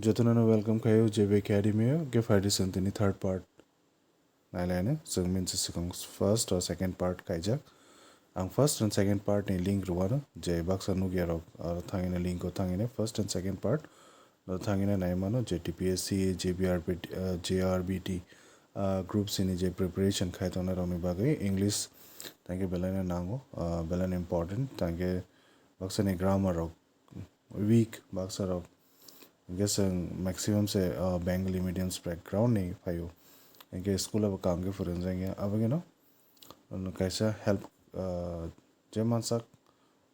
जतननो welcome खायो जेबे academy के फाइदे संतनी थर्ड पार्ट नाइलाने जों मिनसे सिगां फर्स्ट और सेकंड पार्ट खाइजा आं फर्स्ट एंड सेकंड पार्ट नि लिंक रुवानो जे बाक्सा नुगियारक और थांगिने लिंक को थांगिने फर्स्ट एंड सेकंड पार्ट न थांगिने नाइमानो जे टीपीएससी जेआरबीटी ग्रुप सिनी जे प्रिपरेशन खाइतोना रौनि बागै इंग्लिश तांगे बेलाने नांगो बेलाने इम्पोर्टेंट तांगे बाक्सा नि ग्रामर वीक बाक्सा रक जों मैक्सिमम से बेंगली मीडियम्स बैकग्राउंड नहीं पायो इनके स्कूल अब काम के फोरेंजेंगे अब के नो कैसा हेल्प जे मानसक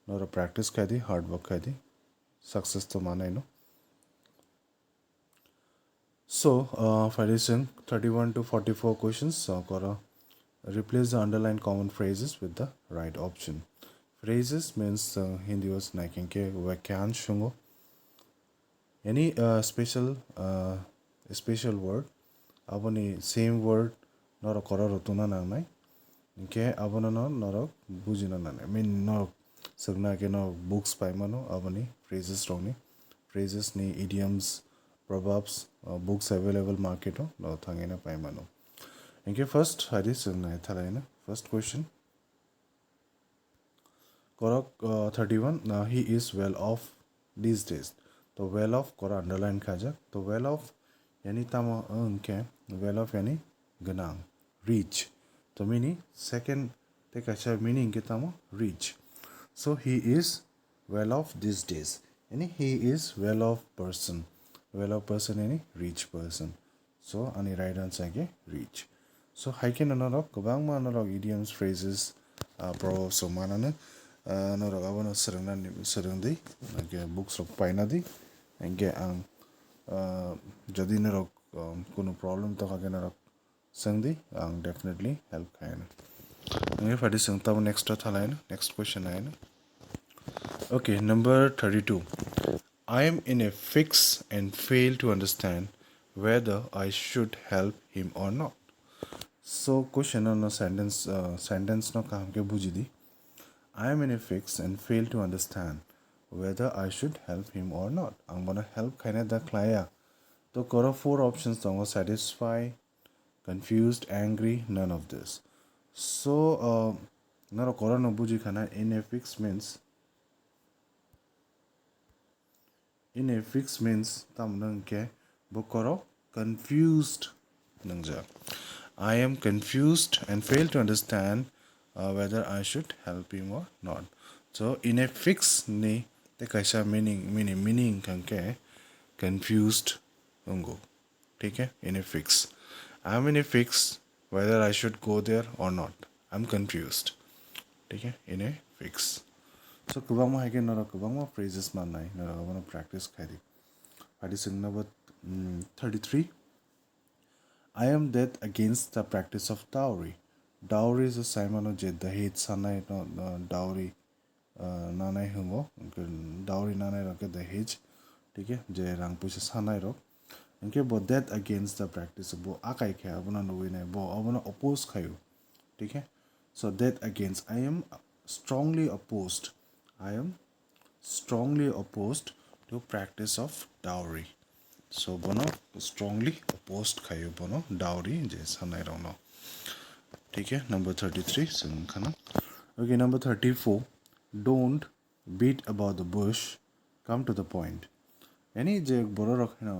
नोरा प्रैक्टिस कर दी हार्ड वर्क कर दी सक्सेस तो माना no so for this 31 to 44 questions kora replace the underlined common phrases with the right option phrases means hindi was naking ke vakyans shungo any special word aboni same word noro kora rotuna nangnai ke abono no noro bujina nanai mean no sagna ke no books paimano aboni phrases rongni phrases ni idioms proverbs books available market no thangena paimano inke first hadis na thalaina first question korok 31 he is well off these days तो well off kora underline khaja तो well off yani tama unke well off yani ganang reach तो meaning second te kacha meaning ke tama reach so he is well off these days yani he is well off person yani rich person so ani right answer ke reach so haiken anorok gobang ma anorok idioms phrases proverbs so manana anorok abono serengdai ke books rok paina di engge ang jadi nerok kuno problem to kage nerok sangdi ang definitely help kaina nge fadi sangta next thalaina next question aina okay number 32 I am in a fix and fail to understand whether I should help him or not so question on a sentence no kam ke bujidi I am in a fix and fail to understand whether I should help him or not. I'm gonna help kind of the klaya. So there are four options. Satisfy, confused, angry, none of this. So naro kora no buji kana in a fix means tam nang ke bokoro confused nangja. I am confused and fail to understand whether I should help him or not. So in a fix ni the kaisa meaning kanke confused ungo. Okay? In a fix. I'm in a fix whether I should go there or not. I'm confused. Okay? In a fix. So kubama hake nara kubama phrases manai nara wana practice khaidi. Hadising number 33. I am that against the practice of dowry. Dowry is a simon je dahej sanai no dowry nanai hungo dowry nanai roke dahej ठीक है जे रंग पैसा सानाय रो इनके बो that against the practice बो आकाय खे अबना no way नै बो अबना oppose खायो ठीक है so that against I am strongly opposed I am strongly opposed to practice of dowry so bono strongly opposed खायो बोनो dowry जे सानाय रो no ठीक है number 33 सुन खाना okay number 34 don't beat about the bush come to the point any je boro rakhna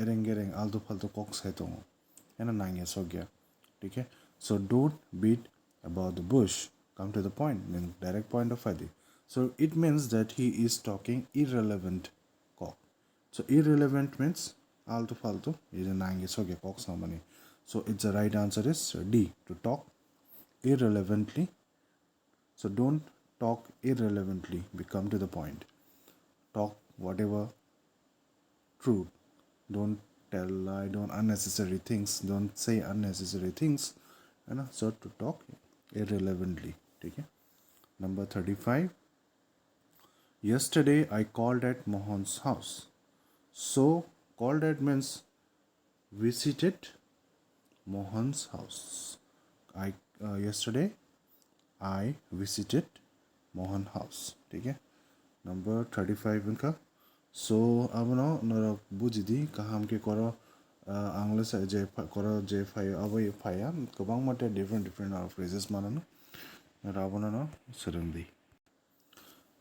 ereng alto falto cox hai to ena nange so gya ठीक है so don't beat about the bush come to the point mean direct point of adi so it means that he is talking irrelevant cock so irrelevant means alto falto is a nange so gya cox samani so it's the right answer is D to talk irrelevantly so don't talk irrelevantly become to the point talk whatever truth don't tell lie don't unnecessary things don't say unnecessary things and so to talk irrelevantly okay number 35 yesterday I called at Mohan's house so called at means visited Mohan's house I yesterday I visited Mohan house ठीक है number 35 इनका So abono noro bujidi kaham ke koro English je koro je fai abo faya kobang mate different phrases manano noro abono no suddenly.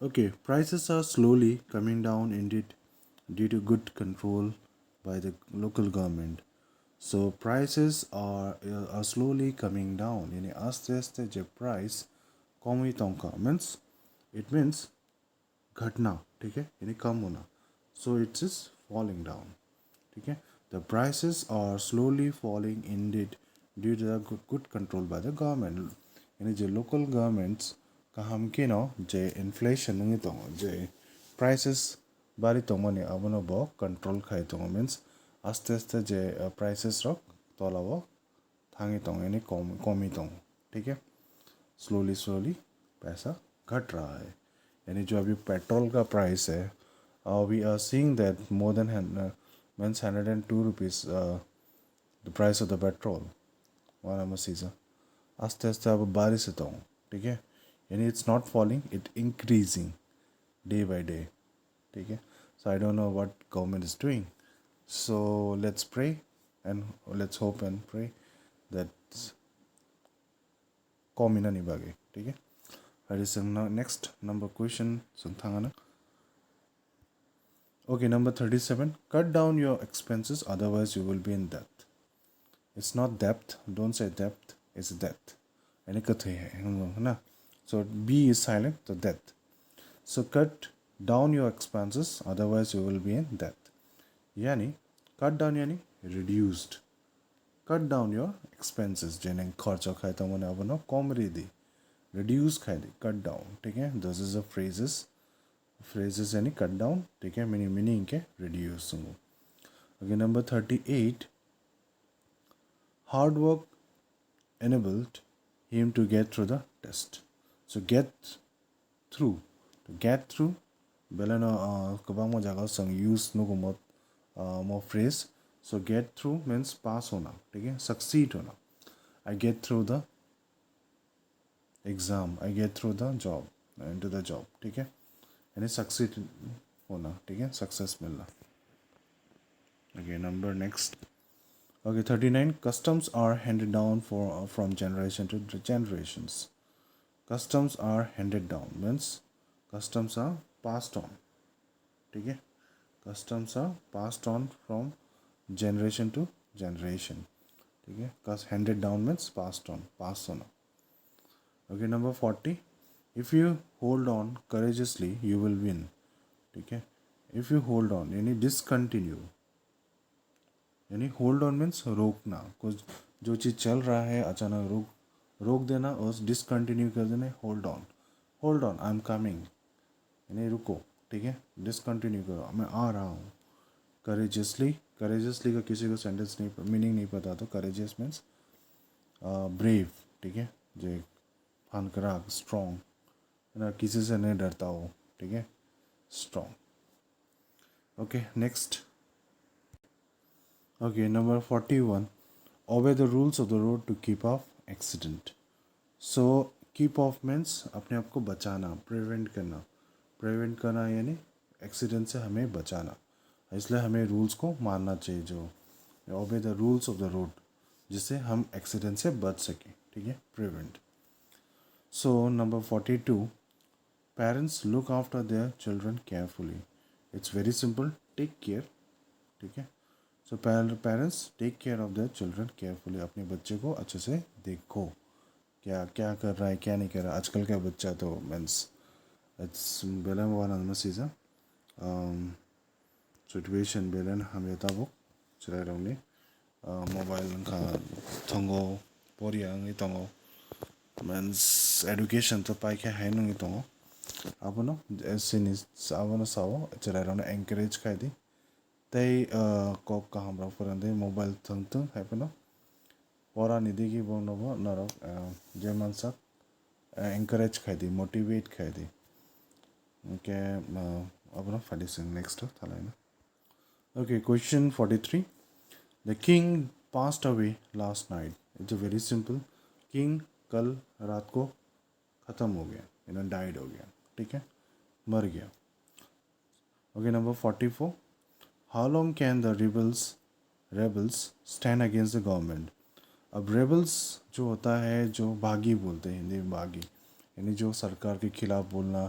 Okay, prices are slowly coming down indeed due to good control by the local government. So prices are slowly coming down. Yani aste aste je price come tonka means it means घटना ठीक है यानी कम होना so it is falling down ठीक है the prices are slowly falling indeed due to the good control by the government यानी जो local governments का हम के नो जे inflation नहीं तो जे prices बारी तो मने अब ना बो control खाए तो means आस्ते आस्ते जे prices रख तो अला वो थांगे तो यानी कमी तो ठीक है स्लोली स्लोली पैसा घट रहा है यानी जो अभी पेट्रोल का प्राइस है we are seeing that more than means 102 rupees the price of the petrol वन एम सीज़न आस्ते आस्ते अब बारिश होता हूँ ठीक है यानी it's not falling it increasing day by day ठीक है so I don't know what government is doing so let's pray and let's hope and pray that कॉमिना नहीं भागे ठीक है next number question okay number 37 cut down your expenses otherwise you will be in debt it's not depth don't say depth it's debt यानी कथे है ना so B is silent so debt so cut down your expenses otherwise you will be in debt यानी cut down यानी reduced cut down your expenses जेने खर्च खाए तो मने अब न कम दी reduce खाए दी cut down ठीक है this is a phrases यानी cut down ठीक है meaning के reduce सुनो okay number 38 hard work enabled him to get through the test so get through to get through belano kabang mo jaga sang use no ko mo phrase so get through means pass hona ठीक है succeed hona I get through the exam I get through the job into the job ठीक है यानी succeed होना ठीक है success मिलना okay number next okay 39 customs are handed down from generation to generations customs are handed down means customs are passed on ठीक है customs are passed on from generation to generation ठीक है cause handed down means passed on pass होना okay number 40 if you hold on courageously you will win ठीक है if you hold on यानी discontinue यानी hold on means रोकना कुछ जो चीज़ चल रहा है अचानक रोक देना और डिसकंटिन्यू कर देना hold on I am coming यानी रुको ठीक है डिसकंटिन्यू करो मैं आ रहा हूँ करेजियसली का किसी को सेंटेंस नहीं मीनिंग नहीं पता तो करेजियस मीन्स ब्रेव ठीक है जो फनकराग स्ट्रॉन्ग ना किसी से नहीं डरता हो ठीक है strong okay next okay number 41 obey the rules of the road to keep off accident so keep off means अपने आप को बचाना प्रिवेंट करना यानी एक्सीडेंट से हमें बचाना इसलिए हमें रूल्स को मानना चाहिए जो obey the rules of the road जिससे हम एक्सीडेंट से बच सकें ठीक है prevent so number 42 parents look after their children carefully it's very simple take care ठीक है so parents take care of their children carefully अपने बच्चे को अच्छे से देखो क्या क्या कर रहा है क्या नहीं कर रहा आजकल का बच्चा तो मीन्स इट्स बेलन वन मसीजा सिचुएशन बेलन हम ताबो चला रौने मोबाइल का थंगो पोरिया ngi tongo means education to pai kha hai ngi tongo abono sinis abono sawo chela rona encourage khai di tei kok ka hamra forande mobile thangtung haipeno pora nidigi bonobo narok jeman sak encourage khai di motivate khai di okay abra fadising next thalaina okay question 43 the king passed away last night it's a very simple king कल रात को ख़त्म हो गया died हो गया ठीक है मर गया Okay, number 44. How long can the rebels stand against the government? अब रेबल्स जो होता है, जो बागी बोलते हैं हिंदी में, बागी यानी जो सरकार के खिलाफ बोलना,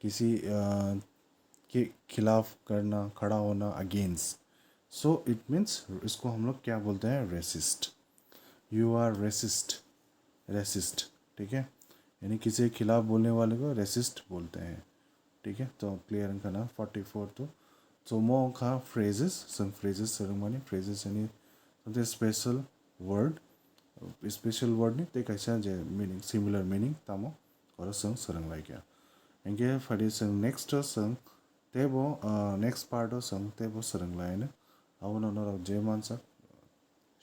किसी के खिलाफ करना, खड़ा होना, अगेंस्ट. सो इट मीन्स इसको हम लोग क्या बोलते हैं? Racist. You are racist. Racist, ठीक है, यानी किसी के खिलाफ बोलने वाले को रेसिस्ट बोलते हैं. ठीक है, तो क्लियर का ना 44 तो सोमो का फ्रेजेस सम फ्रेजेस सेरेमनी फ्रेजेस यानी something special word, special word नहीं ते कैसा जे मीनिंग सिमिलर मीनिंग तामो और संग सरंग लाइक या एंगे फडी संग नेक्स्ट संग तेबो नेक्स्ट पार्ट संग तेबो सरंग लाइन अब न जे मानसा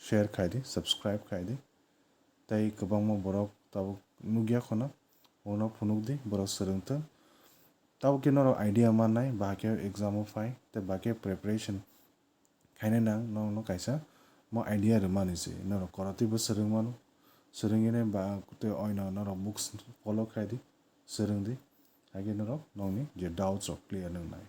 शेयर खाई दी सब्सक्राइब खाई दी ताई कबांग बरक तब नुगिया खना उनाव फुनुक दी बरक सरंग तब के नर आइडिया मानाय बाके एग्जाम फाइ ते बाके प्रिपरेशन खाने नां न कैसा म आइडिया मानिसे नर करती बस सरंग मानो सरंगिने बा ते ओइना नर बुक्स फॉलो खाइदी सरंग दी आगे नर नौनी जे डाउट्स क्लियर नंनाय